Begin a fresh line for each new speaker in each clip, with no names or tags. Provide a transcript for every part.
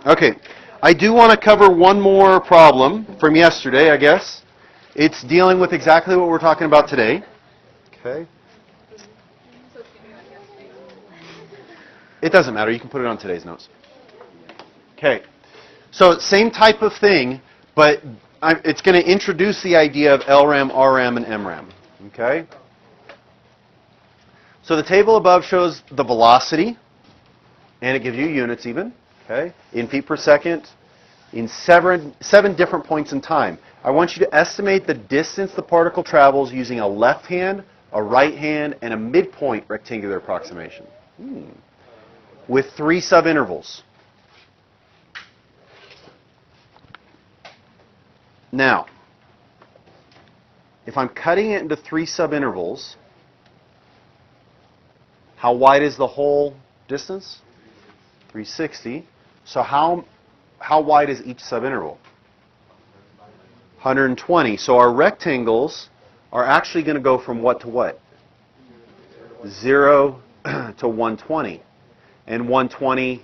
Okay, I do want to cover one more problem from yesterday, I guess. It's dealing with exactly what we're talking about today. Okay. It doesn't matter. You can put it on today's notes. Okay. So same type of thing, but it's going to introduce the idea of LRAM, RRAM, and MRAM. Okay. So the table above shows the velocity, and it gives you units even. Okay, in feet per second, in seven different points in time. I want you to estimate the distance the particle travels using a left hand, a right hand, and a midpoint rectangular approximation. With 3 subintervals. Now, if I'm cutting it into 3 subintervals, how wide is the whole distance? 360. So how wide is each subinterval? 120. So our rectangles are actually going to go from what to what? 0 to 120. And 120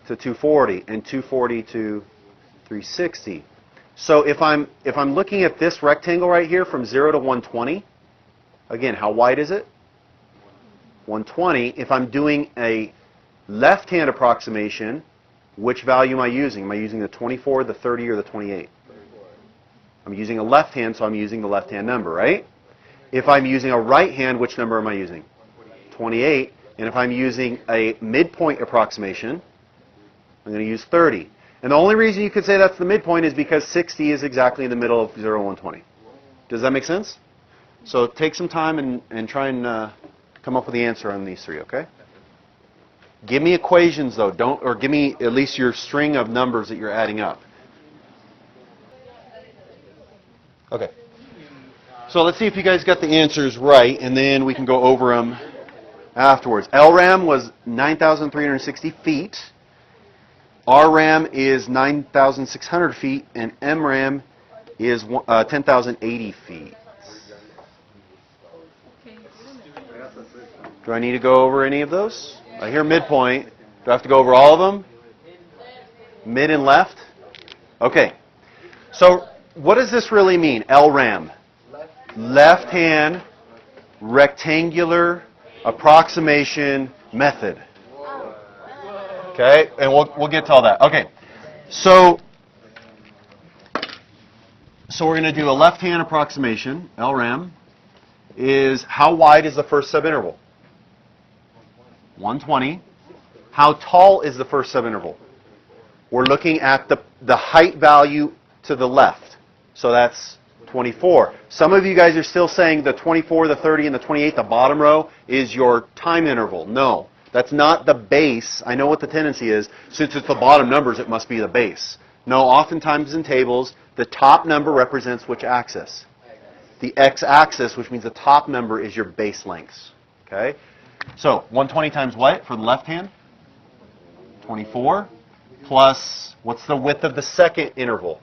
to 240. And 240 to 360. So if I'm looking at this rectangle right here from 0 to 120, again, how wide is it? 120. If I'm doing a left-hand approximation, which value am I using? Am I using the 24, the 30, or the 28? I'm using a left hand, so I'm using the left-hand number, right? If I'm using a right hand, which number am I using? 28. And if I'm using a midpoint approximation, I'm going to use 30. And the only reason you could say that's the midpoint is because 60 is exactly in the middle of 0 and 120. Does that make sense? So take some time and try and come up with the answer on these 3, okay? Give me equations, though. Or give me at least your string of numbers that you're adding up. Okay. So let's see if you guys got the answers right, and then we can go over them afterwards. LRAM was 9,360 feet. RRAM is 9,600 feet, and MRAM is 10,080 feet. Do I need to go over any of those? I hear midpoint. Do I have to go over all of them? Mid and left? Okay. So what does this really mean? LRAM. Left hand rectangular approximation method. Okay, and we'll get to all that. Okay. So we're going to do a left hand approximation. LRAM is how wide is the first subinterval? 120. How tall is the first subinterval? We're looking at the height value to the left. So that's 24. Some of you guys are still saying the 24, the 30, and the 28, the bottom row, is your time interval. No, that's not the base. I know what the tendency is. Since it's the bottom numbers, it must be the base. No, oftentimes in tables, the top number represents which axis? The x-axis, which means the top number is your base lengths. Okay? So 120 times what for the left hand? 24 plus, what's the width of the second interval?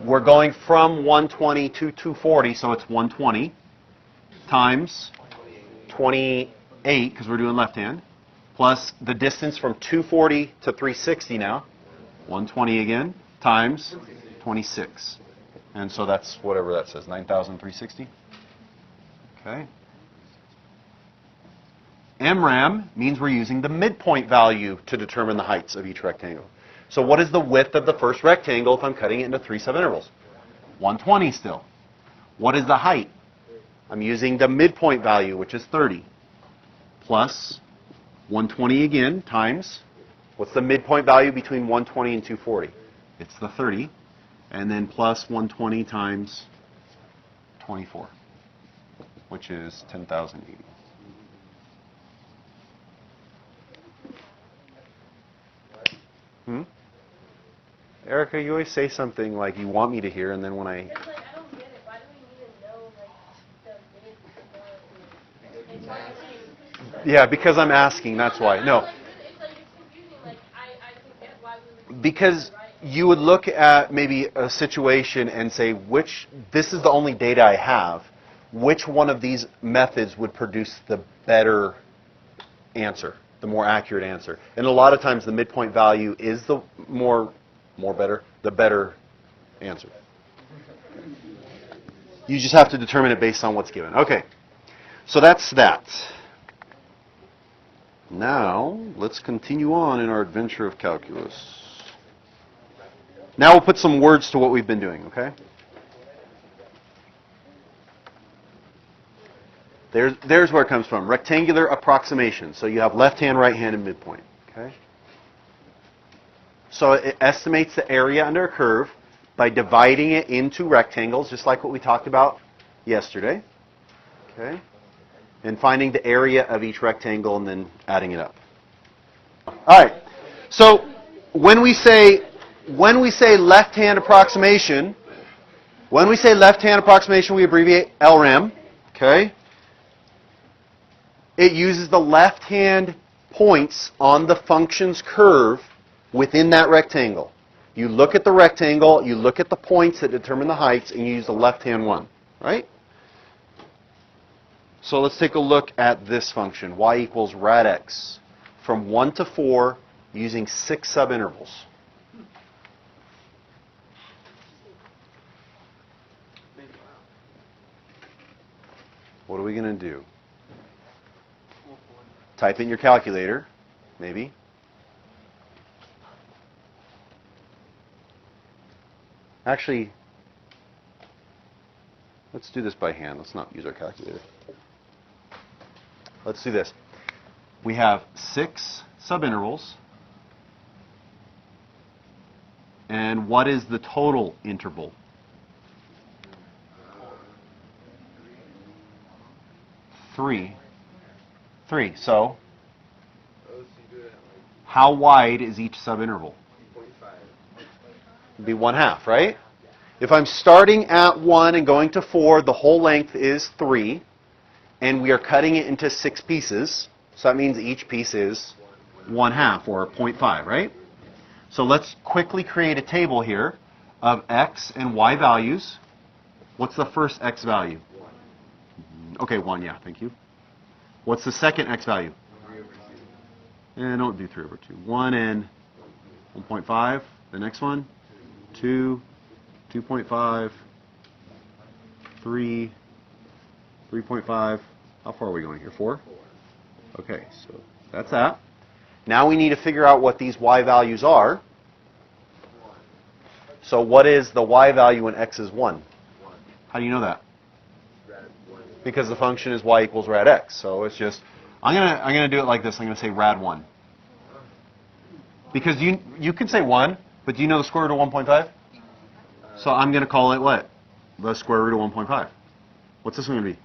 We're going from 120 to 240, so it's 120 times 28, because we're doing left hand, plus the distance from 240 to 360 now, 120 again, times 26. And so that's whatever that says, 9,360. Okay. MRAM means we're using the midpoint value to determine the heights of each rectangle. So what is the width of the first rectangle if I'm cutting it into 3 subintervals? 120 still. What is the height? I'm using the midpoint value, which is 30, plus 120 again times, what's the midpoint value between 120 and 240? It's the 30, and then plus 120 times 24, which is 10,080. Erica, you always say something like you want me to hear, and then when I...
It's like, I don't get it. Why do we need to know, like, the minutes?
Yeah, because I'm asking, that's why. No.
It's confusing. Like, I forget why we would...
Because you would look at maybe a situation and say, this is the only data I have, which one of these methods would produce the better answer, the more accurate answer? And a lot of times the midpoint value is the more more better, the better answer. You just have to determine it based on what's given. Okay, so that's that. Now, let's continue on in our adventure of calculus. Now we'll put some words to what we've been doing, okay? There's where it comes from. Rectangular approximation. So you have left hand, right hand, and midpoint, okay? So it estimates the area under a curve by dividing it into rectangles, just like what we talked about yesterday, okay? And finding the area of each rectangle and then adding it up. All right. So when we say left-hand approximation, we abbreviate LRAM, okay? It uses the left-hand points on the function's curve within that rectangle. You look at the rectangle, you look at the points that determine the heights, and you use the left-hand one, right? So let's take a look at this function, y equals rad x, from 1 to 4 using 6 subintervals. What are we going to do? Type in your calculator, maybe. Actually, let's do this by hand. Let's not use our calculator. Let's do this. We have 6 subintervals. And what is the total interval? 3. So, how wide is each subinterval? It'd be 1/2, right? If I'm starting at 1 and going to 4, the whole length is 3. And we are cutting it into 6 pieces. So that means each piece is 1/2 or 0.5, right? So let's quickly create a table here of x and y values. What's the first x value? 1. Okay, 1, yeah, thank you. What's the second x value? 3/2. And don't do 3/2. 1 and 1.5. The next one? 2, 2.5, 3, 3.5. How far are we going here? 4? Okay, so that's that. Now we need to figure out what these y values are. So what is the y value when x is 1? How do you know that? Because the function is y equals rad x. So it's just, I'm gonna do it like this. I'm gonna say rad 1. Because you can say 1, but do you know the square root of 1.5? So I'm gonna call it what? The square root of 1.5. What's this one gonna be?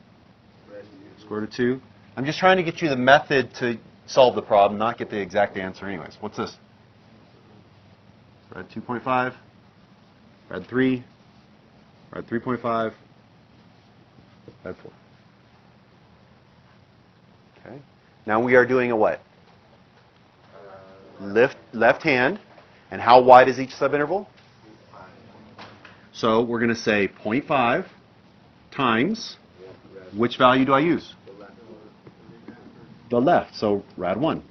Square root of 2. I'm just trying to get you the method to solve the problem, not get the exact answer anyways. What's this? Rad 2.5, rad 3, rad 3.5, rad 4. Okay. Now we are doing a what? Left hand. And how wide is each subinterval? So we're going to say 0.5 times, which value do I use? The left, so rad 1.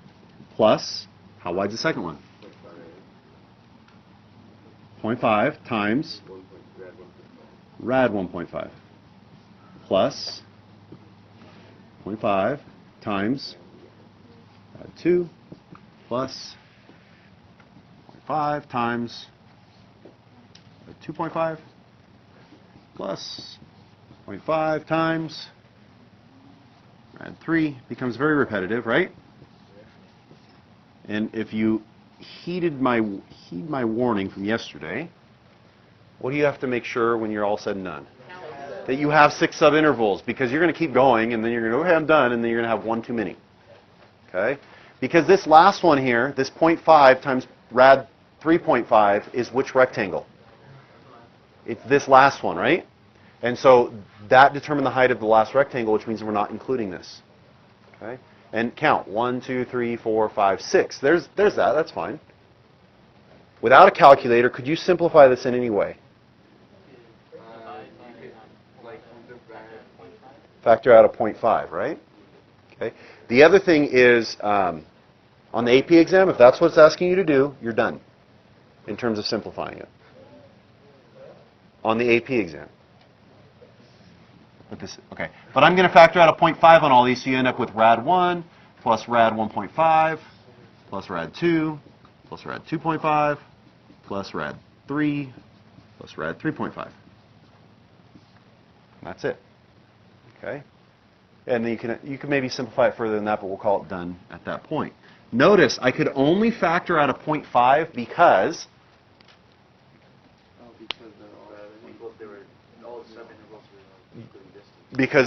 Plus, how wide's the second one? 0.5 times rad 1.5. Plus 0.5 times rad 2. Plus 0.5 times 2.5 plus 0.5 times rad 3 becomes very repetitive, right? And if you heed my warning from yesterday, what do you have to make sure when you're all said and done? That you have 6 subintervals, because you're going to keep going and then you're going to go, okay, I'm done, and then you're going to have 1 too many. Okay? Because this last one here, this 0.5 times rad 3.5 is which rectangle? It's this last one, right? And so that determined the height of the last rectangle, which means we're not including this. Okay? And count. 1, 2, 3, 4, 5, 6. There's that. That's fine. Without a calculator, could you simplify this in any way? Factor out a 0.5, right? Okay. The other thing is, on the AP exam, if that's what it's asking you to do, you're done. in terms of simplifying it on the AP exam. Okay, but I'm going to factor out a 0.5 on all these, so you end up with rad 1 plus rad 1.5 plus rad 2 plus rad 2.5 plus rad 3 plus rad 3.5. That's it. Okay, and then you can maybe simplify it further than that, but we'll call it done at that point. Notice I could only factor out a 0.5 because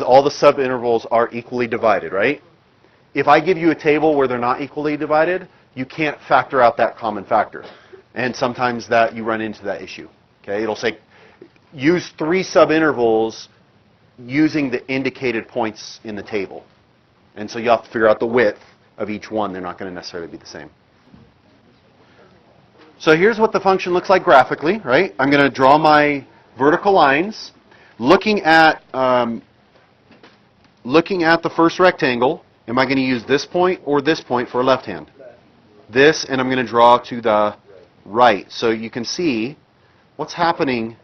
all the subintervals are equally divided, right? If I give you a table where they're not equally divided, you can't factor out that common factor. And sometimes that you run into that issue. Okay, it'll say use 3 subintervals using the indicated points in the table. And so you have to figure out the width of each one. They're not going to necessarily be the same. So here's what the function looks like graphically, right? I'm going to draw my vertical lines. Looking at the first rectangle, am I going to use this point or this point for a left hand? This, and I'm going to draw to the right. So you can see what's happening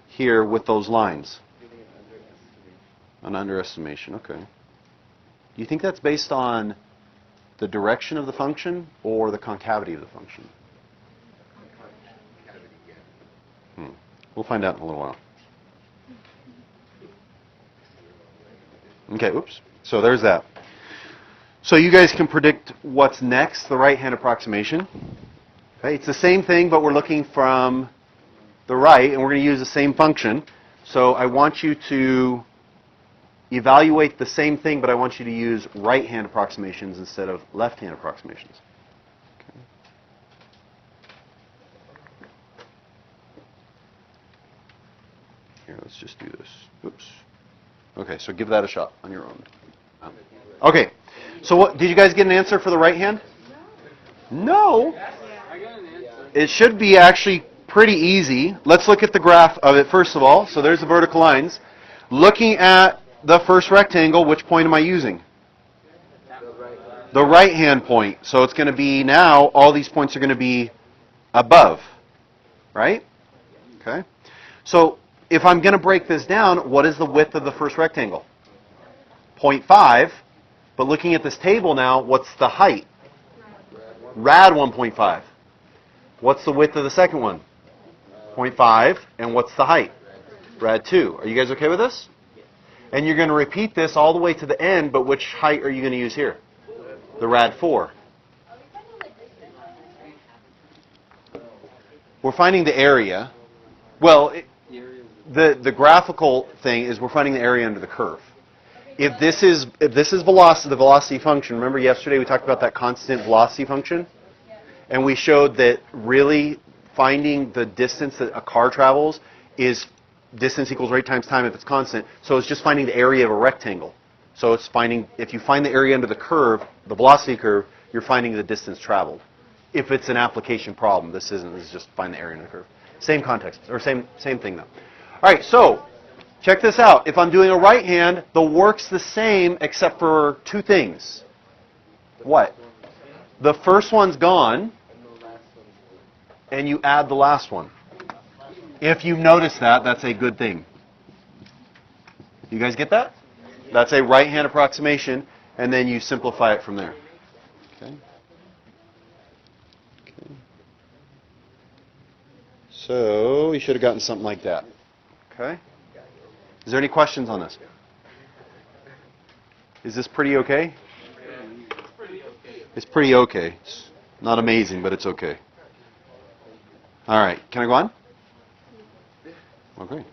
here with those lines. An underestimation, okay. Do you think that's based on the direction of the function or the concavity of the function? We'll find out in a little while. Okay, oops. So there's that. So you guys can predict what's next, the right-hand approximation. Okay, it's the same thing, but we're looking from the right, and we're going to use the same function. So I want you to evaluate the same thing, but I want you to use right-hand approximations instead of left-hand approximations. Okay. Here, let's just do this. Oops. Okay, so give that a shot on your own. Okay, so what, did you guys get an answer for the right hand? No.
I got an answer.
It should be actually pretty easy. Let's look at the graph of it first of all. So there's the vertical lines. Looking at the first rectangle, which point am I using? The right-hand point. So it's going to be now, all these points are going to be above, right? Okay. So if I'm going to break this down, what is the width of the first rectangle? 0.5. But looking at this table now, what's the height? Rad 1.5. What's the width of the second one? 0.5. And what's the height? Rad 2. Are you guys okay with this? And you're going to repeat this all the way to the end, but which height are you going to use here? The rad 4. We're finding the area. Well, the graphical thing is we're finding the area under the curve. If this is velocity, the velocity function, remember yesterday we talked about that constant velocity function? And we showed that really finding the distance that a car travels is distance equals rate times time if it's constant. So it's just finding the area of a rectangle. So it's finding, if you find the area under the curve, the velocity curve, you're finding the distance traveled. If it's an application problem, this isn't. This is just find the area under the curve. Same context, or same thing though. All right, so check this out. If I'm doing a right hand, the work's the same except for 2 things. What? The first one's gone, and you add the last one. If you notice that, that's a good thing. You guys get that? That's a right-hand approximation, and then you simplify it from there. Okay. Okay. So you should have gotten something like that. Okay. Is there any questions on this? Is this pretty okay? It's pretty okay. It's not amazing, but it's okay. All right. Can I go on? Okay.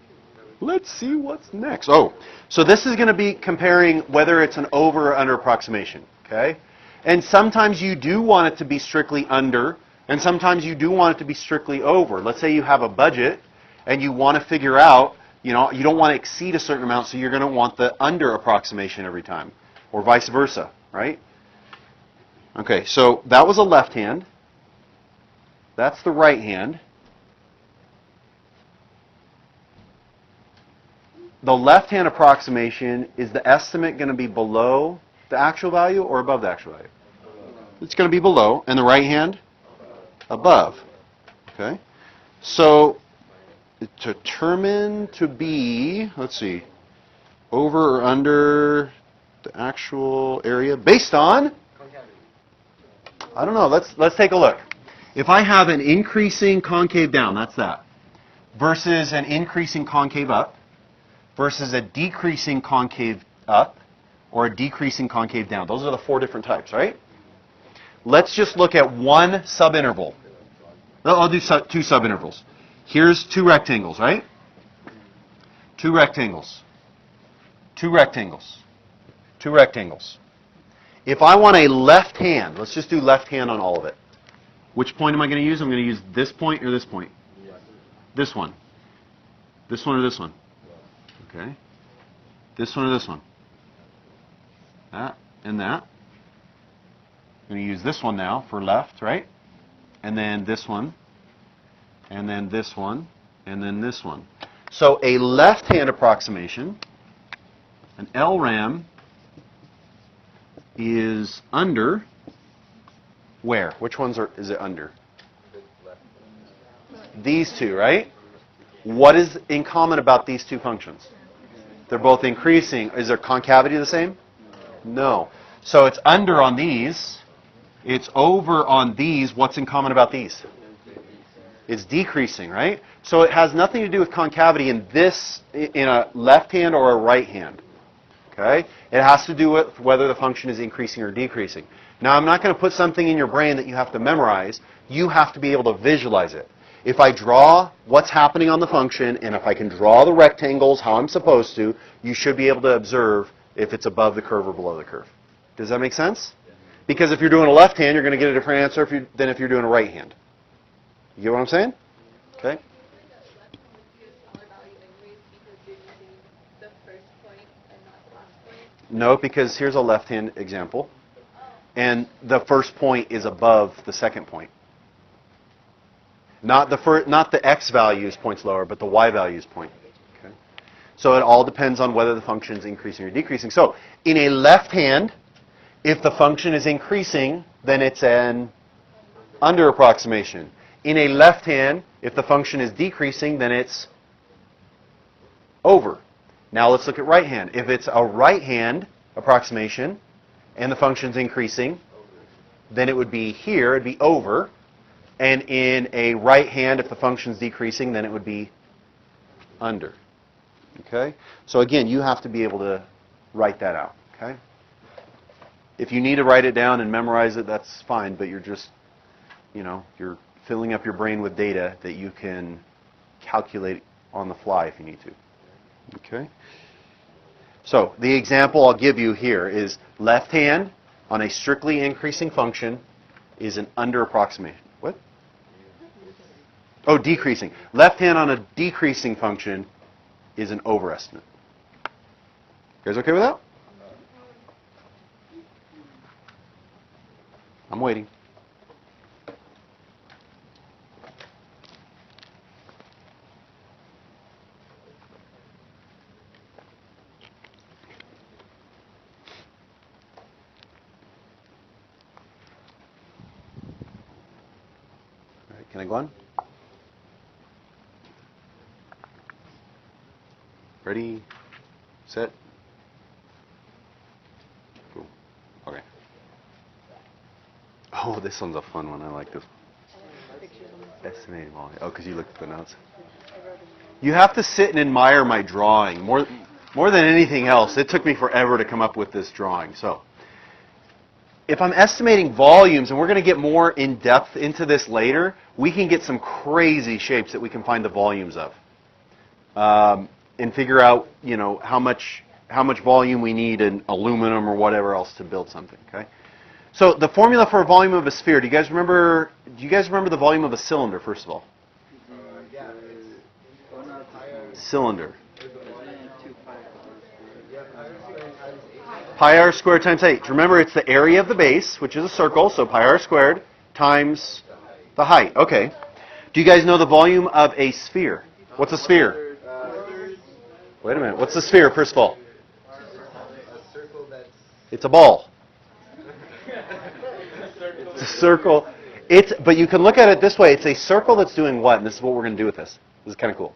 Let's see what's next. Oh, so this is going to be comparing whether it's an over or under approximation. Okay? And sometimes you do want it to be strictly under, and sometimes you do want it to be strictly over. Let's say you have a budget, and you want to figure out, you don't want to exceed a certain amount, so you're going to want the under approximation every time, or vice versa, right? Okay, so that was a left hand. That's the right hand. The left-hand approximation, is the estimate going to be below the actual value or above the actual value? It's going to be below. And the right hand? Above. Okay? So, determine to be, let's see, over or under the actual area based on, I don't know, let's take a look. If I have an increasing concave down, that's that, versus an increasing concave up, versus a decreasing concave up, or a decreasing concave down. Those are the 4 different types, right? Let's just look at one subinterval. I'll do 2 subintervals. Here's 2 rectangles, right? 2 rectangles. 2 rectangles. 2 rectangles. If I want a left hand, let's just do left hand on all of it. Which point am I going to use? I'm going to use this point or this point? This one. This one or this one? Okay. This one or this one? That and that. I'm going to use this one now for left, right? And then this one. And then this one. And then this one. So a left-hand approximation, an LRAM, is under where? Which ones is it under? These 2, right? What is in common about these 2 functions? They're both increasing. Is their concavity the same? No. So it's under on these. It's over on these. What's in common about these? It's decreasing, right? So it has nothing to do with concavity in a left hand or a right hand. Okay? It has to do with whether the function is increasing or decreasing. Now, I'm not going to put something in your brain that you have to memorize. You have to be able to visualize it. If I draw what's happening on the function, and if I can draw the rectangles how I'm supposed to, you should be able to observe if it's above the curve or below the curve. Does that make sense? Because if you're doing a left hand, you're going to get a different answer than if you're doing a right hand. You get what I'm saying? Okay. No, because here's a left-hand example. And the first point is above the second point. Not the x value is points lower, but the y value is point. Okay. So it all depends on whether the function is increasing or decreasing. So in a left hand, if the function is increasing, then it's an under approximation. In a left hand, if the function is decreasing, then it's over. Now let's look at right hand. If it's a right hand approximation and the function's increasing, then it would be here, it'd be over. And in a right hand, if the function's decreasing, then it would be under. Okay? So again, you have to be able to write that out. Okay? If you need to write it down and memorize it, that's fine, but you're just, you're filling up your brain with data that you can calculate on the fly if you need to. Okay? So the example I'll give you here is left hand on a strictly increasing function is an under approximation. What? Oh, decreasing. Left hand on a decreasing function is an overestimate. You guys okay with that? I'm waiting. All right, can I go on? Ready, set, cool. Okay. Oh, this one's a fun one. I like this one. Estimating volume. Oh, because you looked at the notes. You have to sit and admire my drawing more than anything else. It took me forever to come up with this drawing. So, if I'm estimating volumes, and we're going to get more in depth into this later, we can get some crazy shapes that we can find the volumes of, and figure out, how much volume we need in aluminum or whatever else to build something. Okay. So the formula for a volume of a sphere. Do you guys remember the volume of a cylinder? First of all. Cylinder. Pi r squared times h. Remember, it's the area of the base, which is a circle, so pi r squared times the height. Okay. Do you guys know the volume of a sphere? What's a sphere? Wait a minute. What's the sphere, first of all? It's a ball. It's a circle. But you can look at it this way. It's a circle that's doing what? And this is what we're going to do with this. This is kind of cool.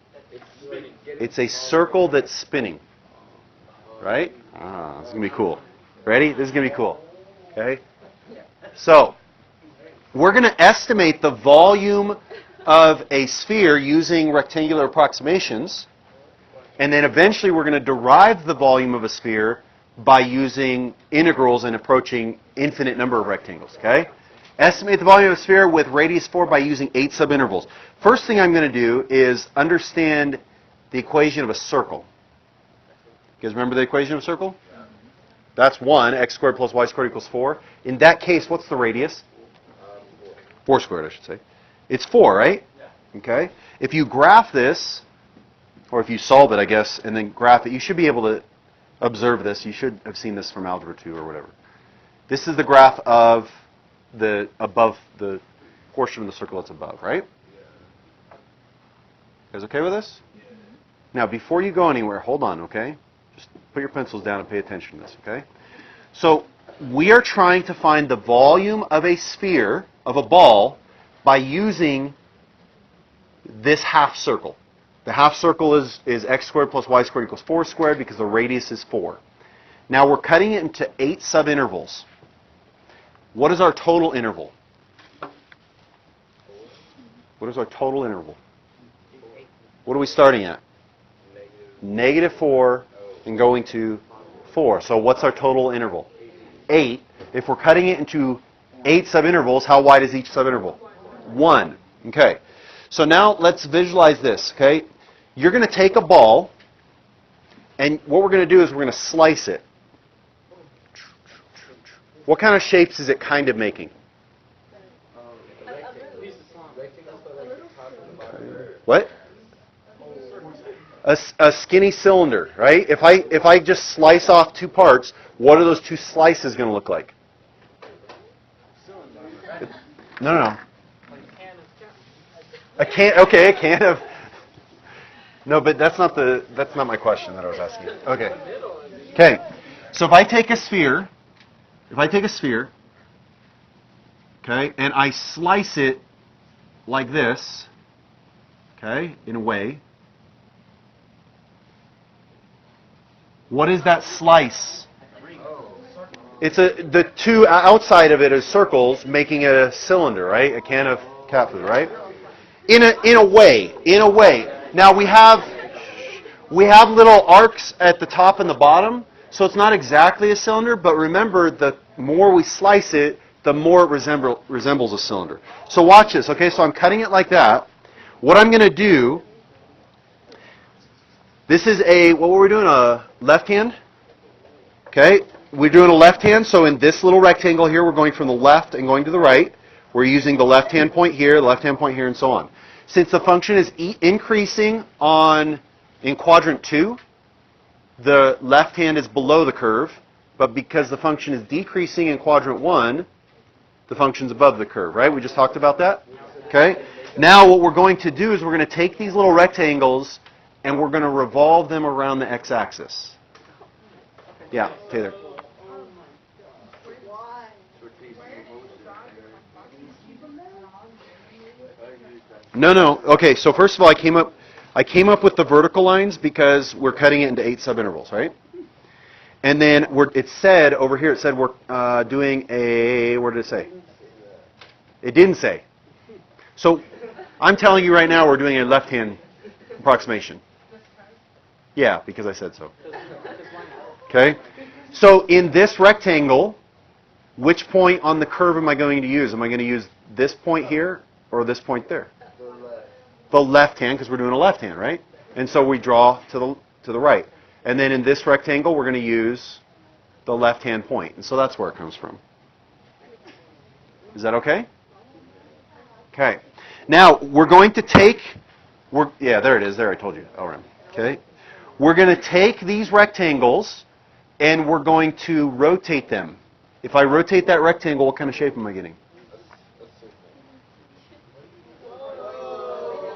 It's a circle that's spinning. Right? Ah, this is going to be cool. Ready? This is going to be cool. Okay? So, we're going to estimate the volume of a sphere using rectangular approximations. And then eventually we're going to derive the volume of a sphere by using integrals and approaching infinite number of rectangles. Okay? Estimate the volume of a sphere with radius 4 by using 8 subintervals. First thing I'm going to do is understand the equation of a circle. You guys remember the equation of a circle? That's 1, x squared plus y squared equals 4. In that case, what's the radius? 4 squared, I should say. It's 4, right? Okay. If you graph this, or if you solve it, I guess, and then graph it, you should be able to observe this. You should have seen this from Algebra 2 or whatever. This is the graph of the portion of the circle that's above, right? You guys okay with this? Now, before you go anywhere, hold on, okay? Just put your pencils down and pay attention to this, okay? So, we are trying to find the volume of a sphere, of a ball, by using this half circle. The half circle is x squared plus y squared equals 4 squared because the radius is 4. Now we're cutting it into 8 subintervals. What is our total interval? What is our total interval? What are we starting at? -4 and going to 4. So what's our total interval? 8. If we're cutting it into 8 subintervals, how wide is each subinterval? 1. Okay. So now let's visualize this, okay? You're going to take a ball, and what we're going to do is we're going to slice it. What kind of shapes is it kind of making? What? A skinny cylinder, right? If I just slice off 2 parts, what are those 2 slices going to look like? No. A can of. No, but that's not my question that I was asking. Okay. So if I take a sphere, okay, and I slice it like this, okay, in a way, what is that slice? It's the 2 outside of it is circles, making it a cylinder, right? A can of cat food, right? In a way. Now we have little arcs at the top and the bottom, so it's not exactly a cylinder, but remember, the more we slice it, the more it resembles a cylinder. So watch this, okay? So I'm cutting it like that. What I'm going to do, this is what were we doing, a left hand? Okay, we're doing a left hand, so in this little rectangle here, we're going from the left and going to the right. We're using the left-hand point here, the left-hand point here, and so on. Since the function is increasing in quadrant 2, the left hand is below the curve, but because the function is decreasing in quadrant 1, the function's above the curve, right? We just talked about that? Okay? Now what we're going to do is we're going to take these little rectangles and we're going to revolve them around the x-axis. Yeah, Taylor. No. Okay, so first of all, I came up with the vertical lines because we're cutting it into 8 subintervals, right? And then it said over here, it said we're doing a, what did it say? It didn't say. So I'm telling you right now we're doing a left-hand approximation. Yeah, because I said so. Okay? So in this rectangle, which point on the curve am I going to use? Am I going to use this point here or this point there? The left hand, because we're doing a left hand, right? And so we draw to the right. And then in this rectangle, we're going to use the left-hand point. And so that's where it comes from. Is that okay? Okay. Now, we're going to take, yeah, there it is. There, I told you. LRM. Okay. We're going to take these rectangles, and we're going to rotate them. If I rotate that rectangle, what kind of shape am I getting?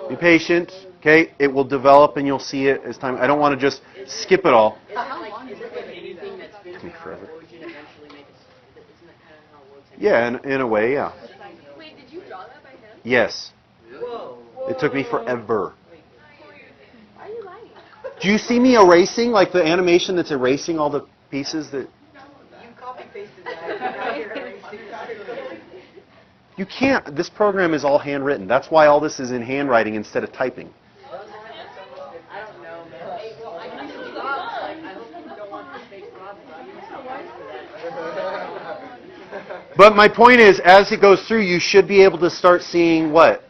Be patient, okay? It will develop and you'll see it as time. I don't want to just skip it all. Yeah, in a way, yeah.
Wait, did you
Yes. It took me forever.
Why are you lying?
Do you see me erasing, like the animation that's erasing all the pieces that... You can't. This program is all handwritten. That's why all this is in handwriting instead of typing. But my point is, as it goes through, you should be able to start seeing what?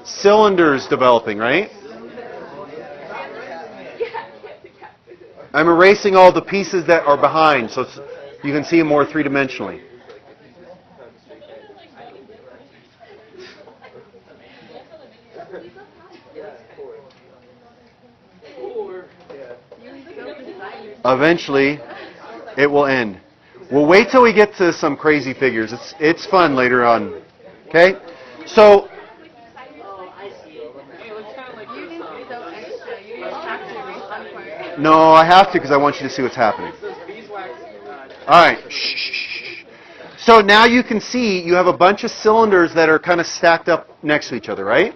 Cylinders developing, right? I'm erasing all the pieces that are behind so you can see them more three-dimensionally. Eventually, it will end. We'll wait till we get to some crazy figures. It's fun later on. Okay? So, no, I have to because I want you to see what's happening. All right. Shh. So now you can see you have a bunch of cylinders that are kind of stacked up next to each other, right?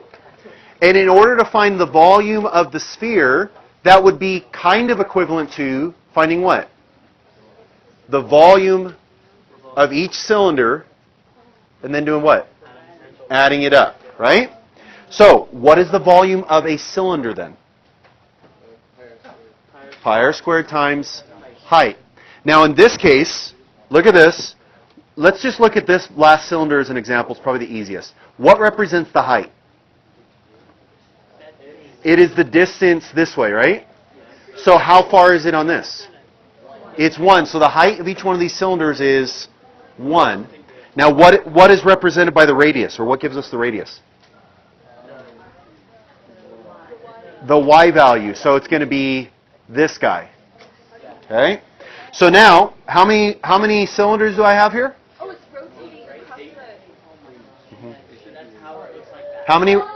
And in order to find the volume of the sphere, that would be kind of equivalent to finding what? The volume of each cylinder, and then doing what? Adding it up, right? So, what is the volume of a cylinder then? Pi r squared times height. Now in this case, look at this. Let's just look at this last cylinder as an example. It's probably the easiest. What represents the height? It is the distance this way, right? So how far is it on this? It's 1. So the height of each one of these cylinders is 1. Now what is represented by the radius, or what gives us the radius? The y value. So it's going to be this guy. Okay? So now, how many cylinders do I have here?
Oh, it's rotating across the...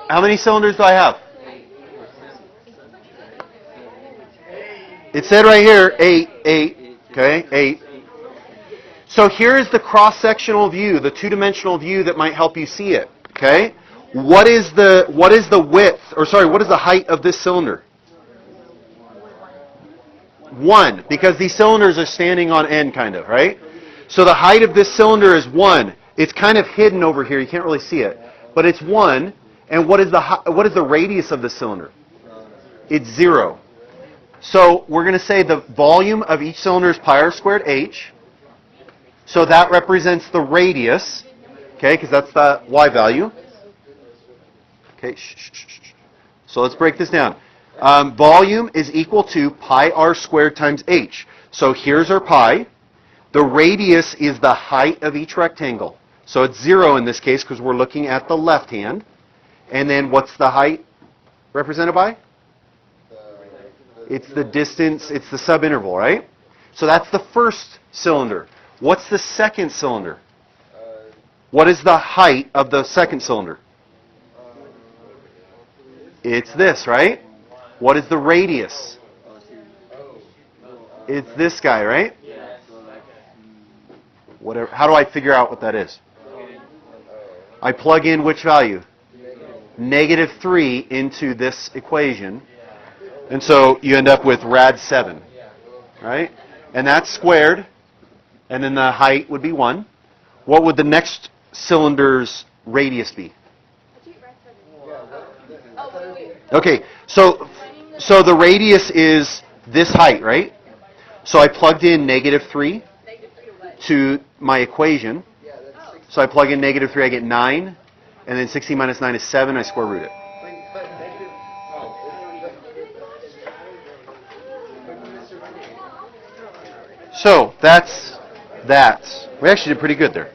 How many cylinders do I have? It said right here 8, okay, 8. So here is the cross-sectional view, the two-dimensional view that might help you see it, okay? What is the width, or sorry, what is the height of this cylinder? 1, because these cylinders are standing on end, kind of, right? So the height of this cylinder is 1. It's kind of hidden over here. You can't really see it. But it's 1. And what is the radius of the cylinder? It's 0. So we're going to say the volume of each cylinder is pi r squared h. So that represents the radius, okay, because that's the y value. Okay, so let's break this down. Volume is equal to pi r squared times h. So here's our pi. The radius is the height of each rectangle. So it's 0 in this case because we're looking at the left hand. And then what's the height represented by? It's the distance, it's the subinterval, right? So that's the first cylinder. What's the second cylinder? What is the height of the second cylinder? It's this, right? What is the radius? It's this guy, right? Whatever. How do I figure out what that is? I plug in which value? -3 into this equation. And so you end up with rad 7, right? And that's squared. And then the height would be 1. What would the next cylinder's radius be? Okay, so the radius is this height, right? So I plugged in -3 to my equation. So I plug in -3, I get 9. And then 16 minus 9 is 7. I square root it. So that's that. We actually did pretty good there.